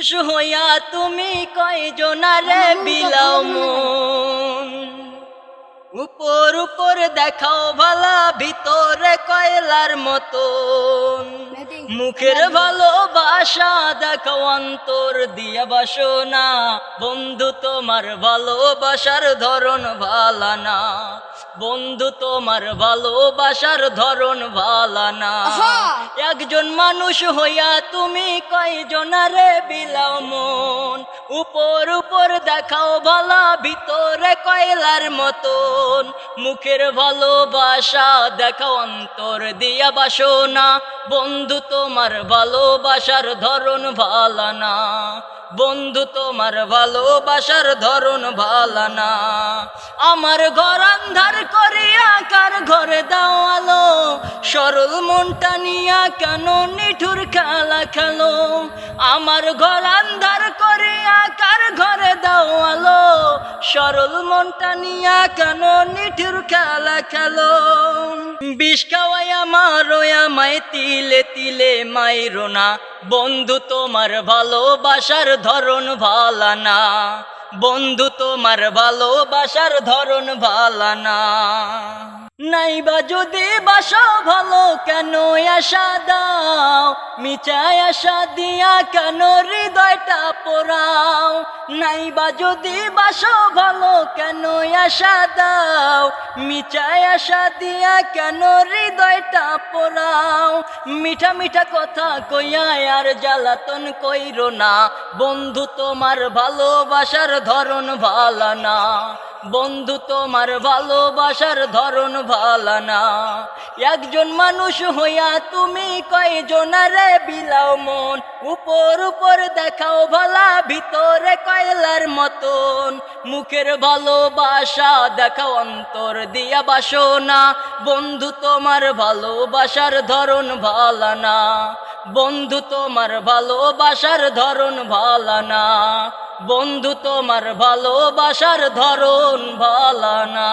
মানুষ হইয়া তুমি কয়জনারে বিলাও মন, উপর উপর দেখাও ভালা ভিতরে কয়লার মতন, মুখের ভালোবাসা দেখাও অন্তর দিয়া বাসনা, বন্ধু তোমার ভালোবাসার ধরন ভালা না, বন্ধু তোমার ভালোবাসার ধরন ভালা না। একজন মানুষ হইয়া তুমি কয়জনারে বিলাও মন, উপর উপর দেখাও ভালা ভিতরে কয়লার মতন, মুখের ভালোবাসা দেখাও অন্তর দিয়া বাসনা, বন্ধু তোমার ভালোবাসার ধরন ভালা না, বন্ধু তোমার ভালোবাসার ধরন ভালা না। আমার ঘর আন্ধার করিয়া কার ঘরে দাও আলো, সরল মনটা নিয়া কেন নিঠুর খেলা খেলো, আমার ঘর আন্ধার করিয়া কার ঘরে দাও আলো, সরল মনটা নিয়া কেন নিঠুর খেলা খেলো। বিষ খাওয়াইয়া মারো আমায় তিলে তিলে মাইরো না, বন্ধু তোমার ভালোবাসার ধরন ভালা না, বন্ধু তোমার ভালোবাসার ধরন ভালা না। নাইবা যদি বাসো ভালো কেন আশা দাও, মিছায় আশা দিয়া কেন হৃদয়টা পোড়াও, নাইবা যদি বাসো ভালো কেন আশা দাও, মিছায় আশা দিয়া কেন হৃদয়টা পোড়াও, মিঠা মিঠা কথা কইয়া আর জ্বালাতন কইরো না, বন্ধু তোমার ভালোবাসার ধরন ভালা না, বন্ধু তোমার ভালোবাসার ধরন ভালা না। একজন মানুষ হইয়া তুমি কয়জনারে বিলাও মন, উপর উপর দেখাও ভালা ভিতরে কয়লার মতন, মুখের ভালোবাসা দেখাও অন্তর দিয়া বাসনা, বন্ধু তোমার ভালোবাসার ধরন ভালা না, বন্ধু তোমার ভালোবাসার ধরন ভালা না, বন্ধু তোমার ভালোবাসার ধরন ভালা না।